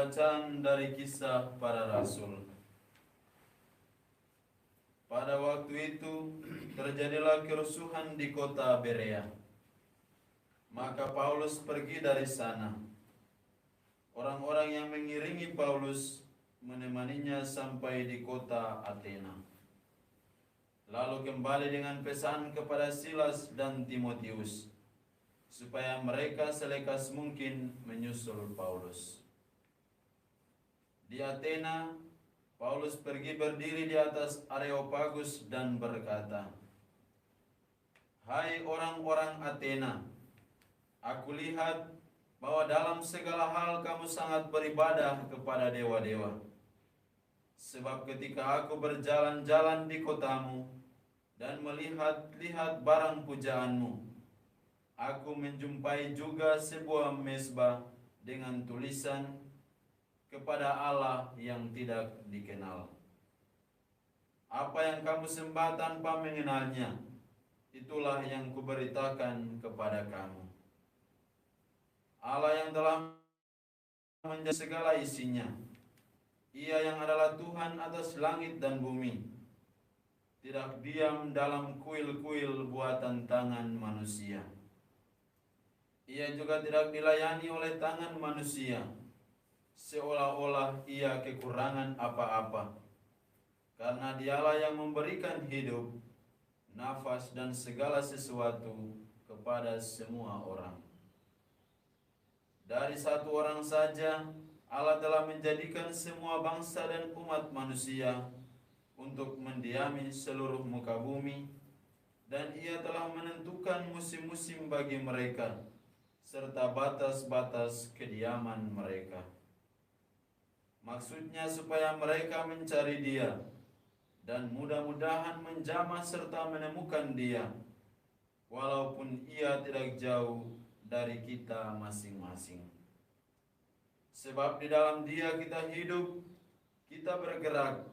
Pembacaan dari Kisah Para Rasul. Pada waktu itu terjadilah kerusuhan di kota Berea. Maka Paulus pergi dari sana. Orang-orang yang mengiringi Paulus menemaninya sampai di kota Athena. Lalu kembali dengan pesan kepada Silas dan Timotius, supaya mereka selekas mungkin menyusul Paulus. Di Athena, Paulus pergi berdiri di atas Areopagus dan berkata, "Hai orang-orang Athena, aku lihat bahwa dalam segala hal kamu sangat beribadah kepada dewa-dewa. Sebab ketika aku berjalan-jalan di kotamu dan melihat-lihat barang pujaanmu, aku menjumpai juga sebuah mezbah dengan tulisan, kepada Allah yang tidak dikenal. Apa yang kamu sembah tanpa mengenalnya, itulah yang kuberitakan kepada kamu. Allah yang telah menjadi segala isinya, Ia yang adalah Tuhan atas langit dan bumi, tidak diam dalam kuil-kuil buatan tangan manusia. Ia juga tidak dilayani oleh tangan manusia, seolah-olah ia kekurangan apa-apa, karena Dialah yang memberikan hidup, nafas dan segala sesuatu kepada semua orang. Dari satu orang saja Allah telah menjadikan semua bangsa dan umat manusia untuk mendiami seluruh muka bumi, dan Ia telah menentukan musim-musim bagi mereka serta batas-batas kediaman mereka. Maksudnya supaya mereka mencari Dia dan mudah-mudahan menjamah serta menemukan Dia, walaupun Ia tidak jauh dari kita masing-masing. Sebab di dalam Dia kita hidup, kita bergerak,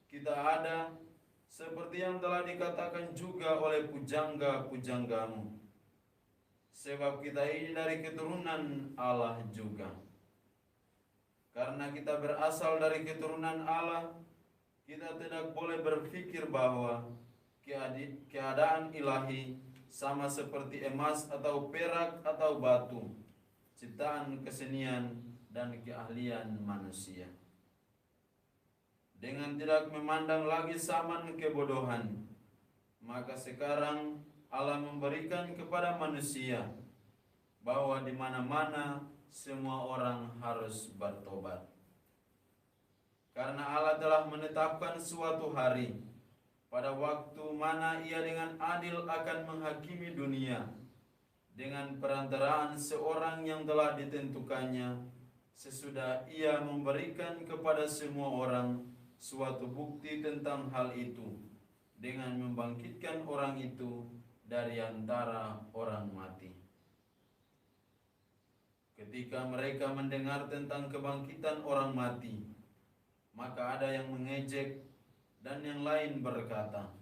kita ada, seperti yang telah dikatakan juga oleh pujangga-pujanggamu. Sebab kita ini dari keturunan Allah juga. Karena kita berasal dari keturunan Allah, kita tidak boleh berpikir bahwa keadaan ilahi sama seperti emas atau perak atau batu, ciptaan kesenian dan keahlian manusia. Dengan tidak memandang lagi zaman kebodohan, maka sekarang Allah memberikan kepada manusia bahwa di mana-mana semua orang harus bertobat. Karena Allah telah menetapkan suatu hari, pada waktu mana Ia dengan adil akan menghakimi dunia, dengan perantaraan seorang yang telah ditentukannya, sesudah Ia memberikan kepada semua orang suatu bukti tentang hal itu, dengan membangkitkan orang itu dari antara orang mati. Ketika mereka mendengar tentang kebangkitan orang mati, maka ada yang mengejek dan yang lain berkata,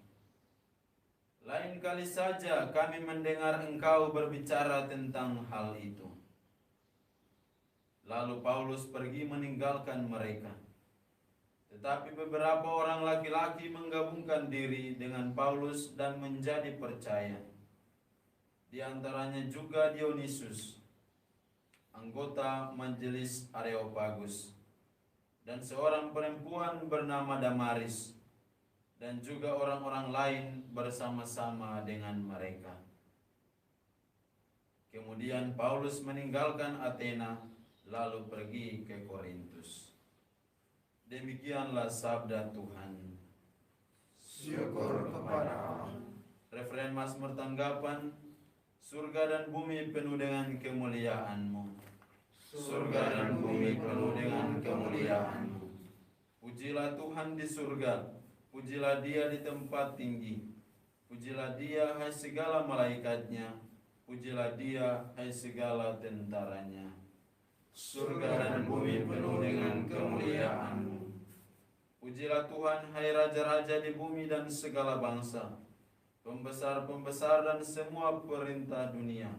"Lain kali saja kami mendengar engkau berbicara tentang hal itu." Lalu Paulus pergi meninggalkan mereka. Tetapi beberapa orang laki-laki menggabungkan diri dengan Paulus dan menjadi percaya. Di antaranya juga Dionysius, anggota majelis Areopagus, dan seorang perempuan bernama Damaris, dan juga orang-orang lain bersama-sama dengan mereka. Kemudian Paulus meninggalkan Athena lalu pergi ke Korintus. Demikianlah sabda Tuhan. Syukur kepada Allah. Referen Mazmur tanggapan, surga dan bumi penuh dengan kemuliaan-Mu. Surga dan bumi penuh dengan kemuliaan-Mu. Pujilah Tuhan di surga, pujilah Dia di tempat tinggi. Pujilah Dia, hai segala malaikatnya, pujilah Dia, hai segala tentaranya. Surga dan bumi penuh dengan kemuliaan-Mu. Pujilah Tuhan, hai raja-raja di bumi dan segala bangsa, pembesar-pembesar dan semua perintah dunia.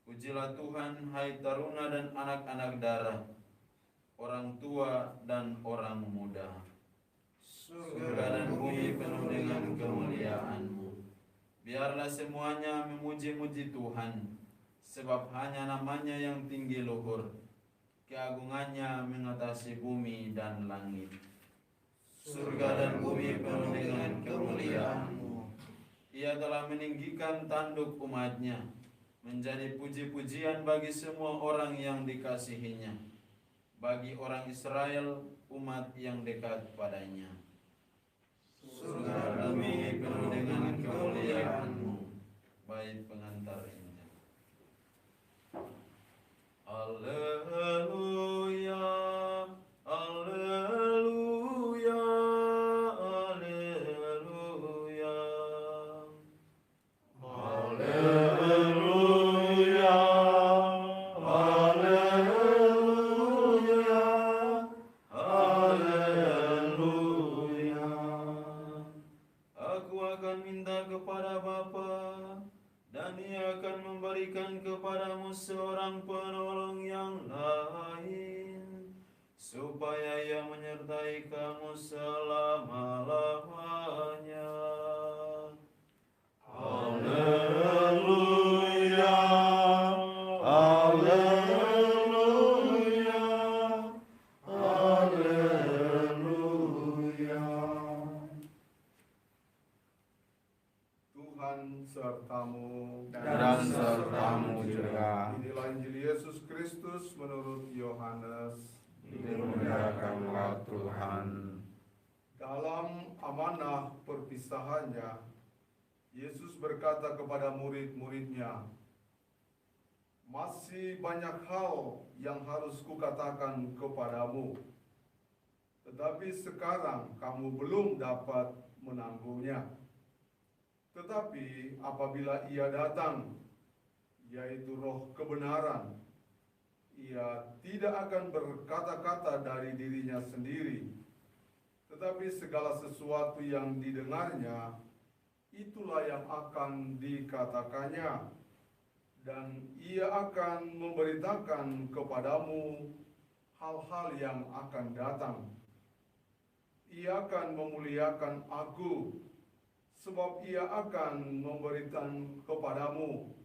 Pujilah Tuhan, hai taruna dan anak-anak darah. orang tua dan orang muda. Surga dan bumi penuh dengan kemuliaan-Mu. Biarlah semuanya memuji-muji Tuhan, sebab hanya nama-Nya yang tinggi luhur, keagungannya mengatasi bumi dan langit. Surga dan bumi penuh dengan kemuliaan-Mu. Ia telah meninggikan tanduk umat-Nya, menjadi puji-pujian bagi semua orang yang dikasihi-Nya, bagi orang Israel, umat yang dekat padanya. Surga dan bumi penuh dengan kemuliaan-Mu. Bait pengantar Injil. Haleluya, haleluya, haleluya. Haleluya, haleluya, haleluya. Aku akan minta kepada Bapa, dan Ia akan memberikan kepadamu seorang penolong yang lain, supaya Ia menyertai kamu selama-lamanya. Haleluya, haleluya, haleluya. Tuhan sertamu Dan sertamu juga. Inilah Injil Yesus Kristus menurut Yohanes. Dimuliakanlah Tuhan. Dalam amanah perpisahannya, Yesus berkata kepada murid-muridnya, "Masih banyak hal yang harus kukatakan kepadamu, tetapi sekarang kamu belum dapat menanggungnya. Tetapi apabila Ia datang, yaitu Roh kebenaran, Ia tidak akan berkata-kata dari dirinya sendiri, tetapi segala sesuatu yang didengarnya, itulah yang akan dikatakannya, dan Ia akan memberitakan kepadamu hal-hal yang akan datang. Ia akan memuliakan Aku, sebab Ia akan memberikan kepadamu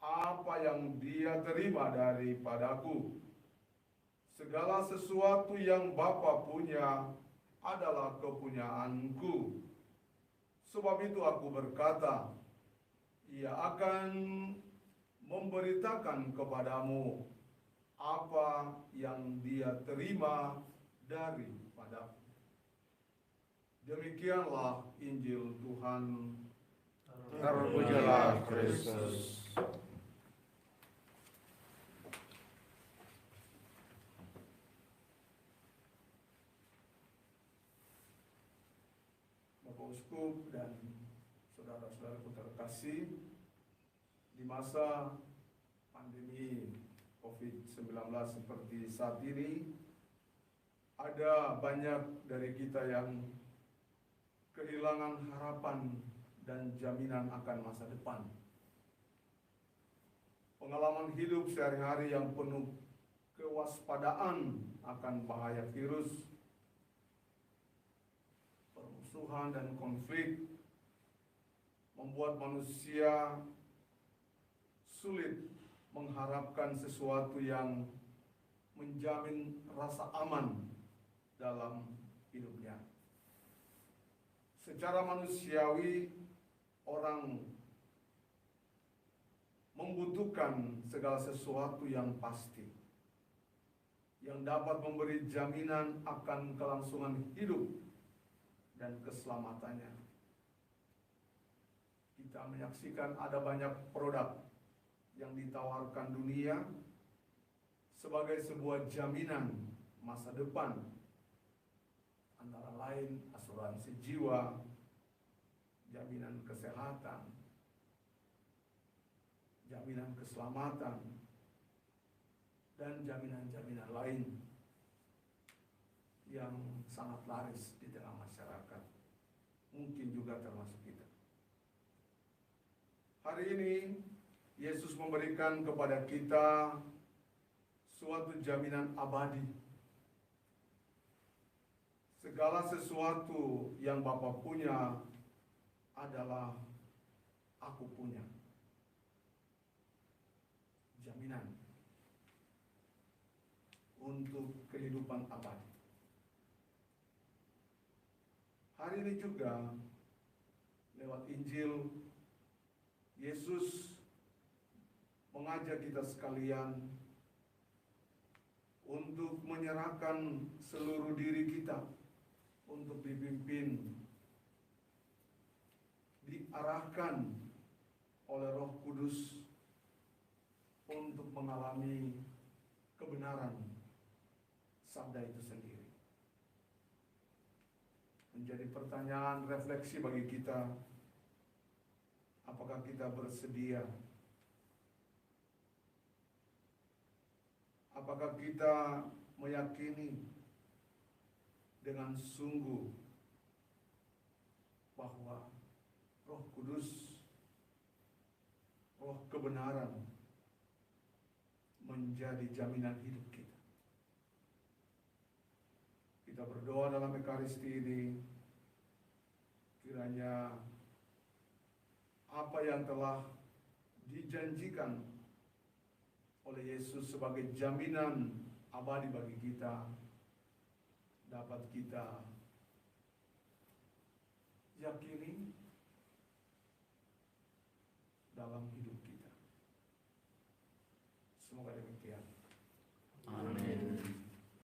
apa yang Dia terima daripadaku. Segala sesuatu yang Bapa punya adalah kepunyaanku. Sebab itu Aku berkata, Ia akan memberitakan kepadamu apa yang Dia terima daripadaku." Demikianlah Injil Tuhan. Terpujilah Kristus. Bapak Uskup dan saudara-saudaraku terkasih, di masa pandemi COVID-19 seperti saat ini, ada banyak dari kita yang kehilangan harapan dan jaminan akan masa depan. Pengalaman hidup sehari-hari yang penuh kewaspadaan akan bahaya virus, permusuhan dan konflik membuat manusia sulit mengharapkan sesuatu yang menjamin rasa aman dalam hidupnya. Secara manusiawi, orang membutuhkan segala sesuatu yang pasti, yang dapat memberi jaminan akan kelangsungan hidup dan keselamatannya. Kita menyaksikan ada banyak produk yang ditawarkan dunia sebagai sebuah jaminan masa depan, antara lain asuransi jiwa, jaminan kesehatan, jaminan keselamatan, dan jaminan-jaminan lain yang sangat laris di tengah masyarakat, mungkin juga termasuk kita. Hari ini Yesus memberikan kepada kita suatu jaminan abadi segala sesuatu yang Bapa punya adalah aku punya. Jaminan untuk kehidupan abadi. Hari ini juga lewat Injil, Yesus mengajak kita sekalian untuk menyerahkan seluruh diri kita untuk dipimpin, diarahkan oleh Roh Kudus untuk mengalami kebenaran sabda itu sendiri. Menjadi pertanyaan refleksi bagi kita, apakah kita bersedia? Apakah kita meyakini dengan sungguh bahwa Roh Kudus, Roh kebenaran menjadi jaminan hidup kita? Kita berdoa dalam Ekaristi ini, kiranya apa yang telah dijanjikan oleh Yesus sebagai jaminan abadi bagi kita dapat kita yakini dalam hidup kita. Semoga demikian.